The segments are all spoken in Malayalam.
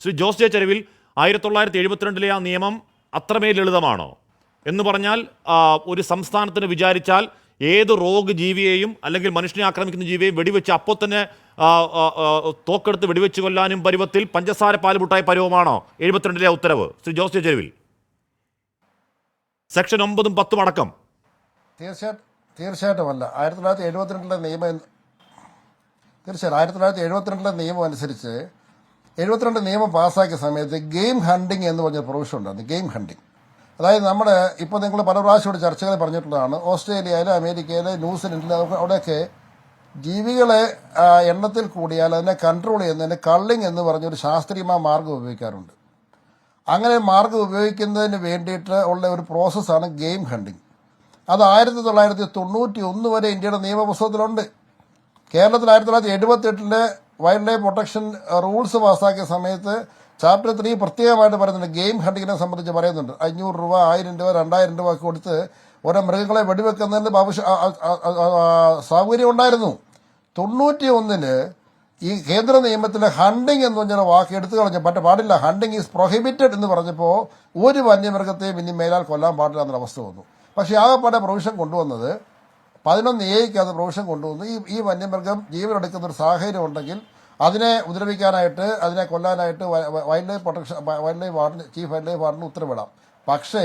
ശ്രീ ജോസ് ജെ ചെരുവിൽ 1972 ആ നിയമം അത്രമേൽ ലളിതമാണോ എന്ന് പറഞ്ഞാൽ ഒരു സംസ്ഥാനത്തിന് വിചാരിച്ചാൽ ഏത് റോഗ് ജീവിയെയും അല്ലെങ്കിൽ മനുഷ്യനെ ആക്രമിക്കുന്ന ജീവിയെയും വെടിവെച്ച് അപ്പോൾ തന്നെ തോക്കെടുത്ത് വെടിവെച്ച് കൊല്ലാനും പരുവത്തിൽ പഞ്ചസാര പാലുമുട്ടായ പരുവമാണോ 72 ഉത്തരവ് ശ്രീ ജോസ് ജെ ചെരുവിൽ? സെക്ഷൻ 9 ഉം 10 അടക്കം. തീർച്ചയായിട്ടുമല്ല. 1972 നിയമം തീർച്ചയായും 1972 നിയമം അനുസരിച്ച് 72 നിയമം പാസ്സാക്കിയ സമയത്ത് ഗെയിം ഹണ്ടിങ് എന്ന് പറഞ്ഞ പ്രൊവിഷൻ ഉണ്ടായിരുന്നു. ഗെയിം ഹണ്ടിങ് അതായത് നമ്മുടെ ഇപ്പോൾ നിങ്ങൾ പല പ്രാവശ്യം ചർച്ചകൾ പറഞ്ഞിട്ടുള്ളതാണ്. ഓസ്ട്രേലിയയിലും അമേരിക്കയിലും ന്യൂസിലൻഡിലും അവിടെയൊക്കെ ജീവികളെ എണ്ണത്തിൽ കൂടിയാൽ അതിനെ കൺട്രോൾ ചെയ്യുന്നതിന് കള്ളിങ് എന്ന് പറഞ്ഞൊരു ശാസ്ത്രീയമായ മാർഗം ഉപയോഗിക്കാറുണ്ട്. അങ്ങനെ മാർഗം ഉപയോഗിക്കുന്നതിന് വേണ്ടിയിട്ട് ഉള്ള ഒരു പ്രോസസ്സാണ് ഗെയിം ഹണ്ടിങ്. അത് 1991 വരെ ഇന്ത്യയുടെ നിയമപുസ്തകത്തിലുണ്ട്. കേരളത്തിൽ 1978 വൈൽഡ് ലൈഫ് പ്രൊട്ടക്ഷൻ റൂൾസ് പാസ്സാക്കിയ സമയത്ത് ചാപ്റ്റർ 3 പ്രത്യേകമായിട്ട് പറയുന്നുണ്ട്. ഗെയിം ഹണ്ടിങ്ങിനെ സംബന്ധിച്ച് പറയുന്നുണ്ട്. 500 രൂപ, 1000 രൂപ, 2000 രൂപ കൊടുത്ത് ഓരോ മൃഗങ്ങളെ വെടിവെക്കുന്നതിന് സൗകര്യം ഉണ്ടായിരുന്നു. 91 ഈ കേന്ദ്ര നിയമത്തിലെ ഹണ്ടിങ് എന്ന് പറഞ്ഞ വാക്ക് എടുത്തു കളഞ്ഞു. പാടില്ല, ഹണ്ടിങ് ഈസ് പ്രൊഹിബിറ്റഡ് എന്ന് പറഞ്ഞപ്പോൾ ഒരു വന്യമൃഗത്തെയും ഇനി മേലാൽ കൊല്ലാൻ പാടില്ല എന്നൊരു അവസ്ഥ വന്നു. പക്ഷേ ആകെപ്പാടെ പ്രൊവിഷൻ കൊണ്ടുവന്നത് 11A അത് പ്രൊവിഷൻ കൊണ്ടുവന്നു. ഈ വന്യമൃഗം ജീവനെടുക്കുന്ന ഒരു സാഹചര്യം ഉണ്ടെങ്കിൽ അതിനെ ഉപദ്രവിക്കാനായിട്ട്, അതിനെ കൊല്ലാനായിട്ട് wildlife protection wildlife warden, chief wildlife വാർഡന് ഉത്തരവിടാം. പക്ഷേ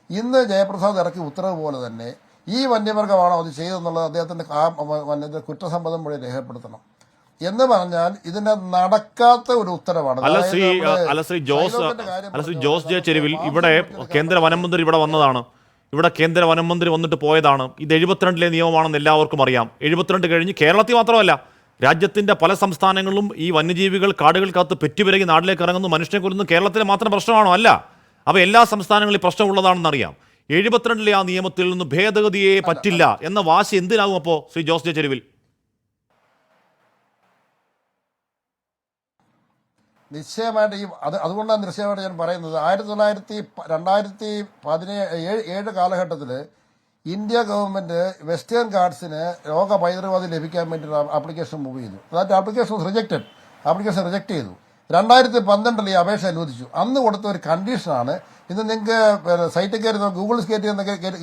ഇന്ന് ജയപ്രസാദ് ഇറക്കിയ ഉത്തരവ് പോലെ തന്നെ ഈ വന്യമൃഗമാണോ അത് ചെയ്തെന്നുള്ളത് അദ്ദേഹത്തിന്റെ കുറ്റസമ്മതം വഴി രേഖപ്പെടുത്തണം. എന്ന് പറഞ്ഞാൽ ഇതിന്റെ നടക്കാത്ത ഒരു ഉത്തരവാണ്. ശ്രീ ജോസ് ജെ ചെരുവിൽ ഇവിടെ കേന്ദ്ര വനമന്ത്രി ഇവിടെ വന്നതാണ്. ഇവിടെ കേന്ദ്ര വനമന്ത്രി വന്നിട്ട് പോയതാണ്. ഇത് 72 നിയമമാണെന്ന് എല്ലാവർക്കും അറിയാം. 72 കഴിഞ്ഞ് കേരളത്തിൽ മാത്രമല്ല രാജ്യത്തിന്റെ പല സംസ്ഥാനങ്ങളിലും ഈ വന്യജീവികൾ കാടുകൾക്കകത്ത് പെറ്റുപിരകി നാട്ടിലേക്ക് ഇറങ്ങുന്നു, മനുഷ്യനെ കൊല്ലുന്നു. കേരളത്തിലെ മാത്രം പ്രശ്നമാണോ? അല്ല. അപ്പോൾ എല്ലാ സംസ്ഥാനങ്ങളിലും പ്രശ്നമുള്ളതാണെന്ന് അറിയാം. 72 ആ നിയമത്തിൽ നിന്ന് ഭേദഗതിയെ പറ്റില്ല എന്ന വാശി എന്തിനാകും അപ്പോൾ ശ്രീ ജോസ് ജെ ചെരുവിൽ? നിശ്ചയമായിട്ട് അതുകൊണ്ടാണ് നിശ്ചയമായിട്ട് ഞാൻ പറയുന്നത്. 2017 കാലഘട്ടത്തിൽ ഇന്ത്യ ഗവൺമെന്റ് വെസ്റ്റേൺ ഗാർഡ്സിന് ലോക പൈതൃകവാദി ലഭിക്കാൻ വേണ്ടി ആപ്ലിക്കേഷൻ മൂവ് ചെയ്തു. അതായത് ആപ്ലിക്കേഷൻ റിജക്ട് ചെയ്തു. 2012 ഈ അപേക്ഷ അനുവദിച്ചു. അന്ന് കൊടുത്ത ഒരു കണ്ടീഷനാണ്. ഇന്ന് നിങ്ങൾക്ക് സൈറ്റിൽ കയറി ഗൂഗിൾ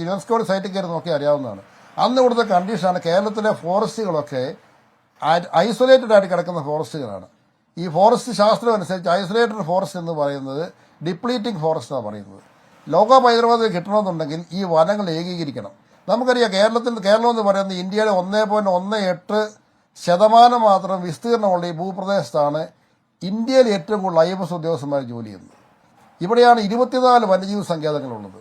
യുനെസ്കോയുടെ സൈറ്റിൽ കയറി നോക്കിയാൽ അറിയാവുന്നതാണ്. അന്ന് കൊടുത്ത കണ്ടീഷനാണ് കേരളത്തിലെ ഫോറസ്റ്റുകളൊക്കെ ഐസൊലേറ്റഡ് ആയിട്ട് കിടക്കുന്ന ഫോറസ്റ്റുകളാണ്. ഈ ഫോറസ്റ്റ് ശാസ്ത്രം അനുസരിച്ച് ഐസൊലേറ്റഡ് ഫോറസ്റ്റ് എന്ന് പറയുന്നത് ഡിപ്ലീറ്റിംഗ് ഫോറസ്റ്റ് എന്നാണ് പറയുന്നത്. ലോക പൈതൃകവാദി കിട്ടണമെന്നുണ്ടെങ്കിൽ ഈ വനങ്ങൾ ഏകീകരിക്കണം. നമുക്കറിയാം കേരളം എന്ന് പറയുന്നത് ഇന്ത്യയുടെ 1.18% മാത്രം വിസ്തീർണമുള്ള ഈ ഭൂപ്രദേശത്താണ് ഇന്ത്യയിൽ ഏറ്റവും കൂടുതൽ IFS ഉദ്യോഗസ്ഥന്മാർ ജോലി ചെയ്യുന്നത്. ഇവിടെയാണ് 24 വന്യജീവി സങ്കേതങ്ങളുള്ളത്.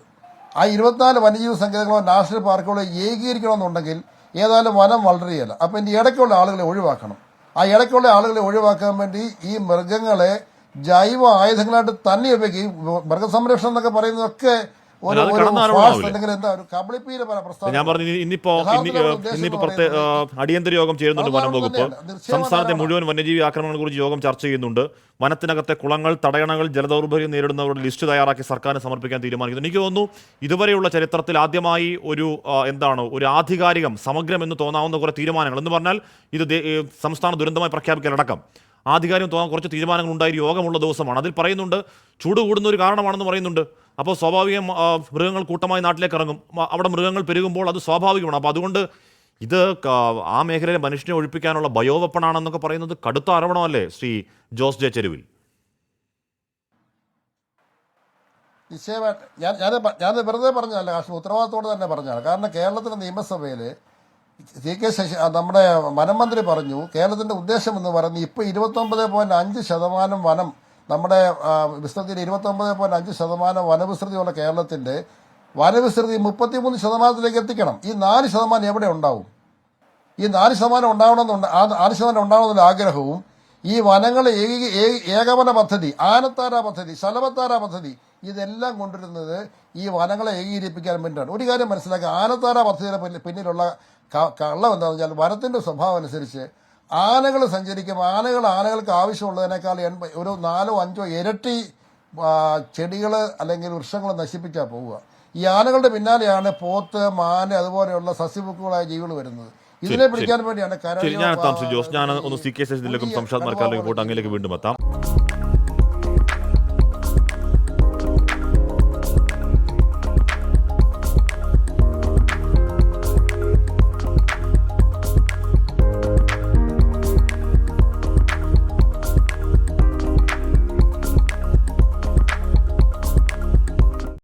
ആ 24 വന്യജീവി സങ്കേതങ്ങളോ നാഷണൽ പാർക്കുകളോ ഏകീകരിക്കണമെന്നുണ്ടെങ്കിൽ ഏതായാലും വനം വളരുകയില്ല. അപ്പം ഇതിൻ്റെ ഇടയ്ക്കുള്ള ആളുകളെ ഒഴിവാക്കണം. ആ ഇടയ്ക്കുള്ള ആളുകളെ ഒഴിവാക്കാൻ വേണ്ടി ഈ മൃഗങ്ങളെ ജൈവ ആയുധങ്ങളായിട്ട് തന്നെ ഉപയോഗിക്കും. മൃഗസംരക്ഷണം എന്നൊക്കെ പറയുന്നതൊക്കെ ഞാൻ പറഞ്ഞു. ഇന്നിപ്പോ അടിയന്തര യോഗം ചേരുന്നുണ്ട് വനം വകുപ്പ്. സംസ്ഥാനത്തെ മുഴുവൻ വന്യജീവി ആക്രമണങ്ങളെ കുറിച്ച് യോഗം ചർച്ച ചെയ്യുന്നുണ്ട്. വനത്തിനകത്തെ കുളങ്ങൾ, തടയണകൾ, ജലദൗർലഭ്യം നേരിടുന്നവരുടെ ലിസ്റ്റ് തയ്യാറാക്കി സർക്കാരിന് സമർപ്പിക്കാൻ തീരുമാനിക്കുന്നു. എനിക്ക് തോന്നുന്നു ഇതുവരെയുള്ള ചരിത്രത്തിൽ ആദ്യമായി ഒരു ഒരു ആധികാരികം, സമഗ്രം എന്ന് തോന്നാവുന്ന കുറെ തീരുമാനങ്ങൾ എന്ന് പറഞ്ഞാൽ ഇത് സംസ്ഥാന ദുരന്തമായി പ്രഖ്യാപിക്കലടക്കം ആധികാരികം തോന്നാൻ കുറച്ച് തീരുമാനങ്ങൾ ഉണ്ടായി യോഗമുള്ള ദിവസമാണ്. അതിൽ പറയുന്നുണ്ട് ചൂട് കൂടുന്ന ഒരു കാരണമാണെന്ന് പറയുന്നുണ്ട്. അപ്പോൾ സ്വാഭാവികം മൃഗങ്ങൾ കൂട്ടമായി നാട്ടിലേക്ക് ഇറങ്ങും. അവിടെ മൃഗങ്ങൾ പെരുകുമ്പോൾ അത് സ്വാഭാവികമാണ്. അപ്പോൾ അതുകൊണ്ട് ഇത് ആ മേഖലയിലെ മനുഷ്യനെ ഒഴിപ്പിക്കാനുള്ള ബയോവെപ്പണാണെന്നൊക്കെ പറയുന്നത് കടുത്ത ആരോപണമല്ലേ ശ്രീ ജോസ് ജെ ചെരുവിൽ? നിശ്ചയമായിട്ട് ഞാൻ വെറുതെ പറഞ്ഞതല്ല, ഉത്തരവാദിത്തോടെ തന്നെ പറഞ്ഞതാണ്. കാരണം കേരളത്തിലെ നിയമസഭയിൽ CK ശശി നമ്മുടെ വനമന്ത്രി പറഞ്ഞു കേരളത്തിൻ്റെ ഉദ്ദേശം എന്ന് പറയുന്നത് ഇപ്പോൾ 29.5% വനം, നമ്മുടെ വിസ്തൃതിയിൽ 29.5% വനവിസ്തൃതിയുള്ള കേരളത്തിൻ്റെ വനവിസ്തൃതി 33% എത്തിക്കണം. ഈ 4% എവിടെ ഉണ്ടാവും? ഈ 4% ഉണ്ടാവണമെന്നുണ്ട്. ആ 4% ഉണ്ടാവണമെന്നുള്ള ആഗ്രഹവും ഈ വനങ്ങളെ ഏകവന പദ്ധതി, ആനത്താര പദ്ധതി, ശലഭത്താര പദ്ധതി ഇതെല്ലാം കൊണ്ടുവരുന്നത് ഈ വനങ്ങളെ ഏകീകരിപ്പിക്കാൻ വേണ്ടിയിട്ടാണ്. ഒരു കാര്യം മനസ്സിലാക്കുക, ആനത്താര പദ്ധതിയുടെ പിന്നിലുള്ള കള്ളം എന്താണെന്ന് വെച്ചാൽ വനത്തിൻ്റെ സ്വഭാവം അനുസരിച്ച് ആനകൾ സഞ്ചരിക്കും. ആനകൾക്ക് ആവശ്യമുള്ളതിനേക്കാൾ ഒരു 4-5 ഇരട്ടി ചെടികൾ അല്ലെങ്കിൽ വൃക്ഷങ്ങൾ നശിപ്പിച്ചാൽ പോവുക. ഈ ആനകളുടെ പിന്നാലെയാണ് പോത്ത്, മാന് അതുപോലെയുള്ള സസ്യഭുക്കുകളായ ജീവികൾ വരുന്നത്. ഇതിനെ പിടിക്കാൻ വേണ്ടിയാണ് ഞാൻ ഒന്ന് CK ശശിയിലേക്കും സംഷാദ് മർക്കാറിലേക്കും പോയിട്ട് അങ്ങനെയൊക്കെ വീണ്ടും എത്താം.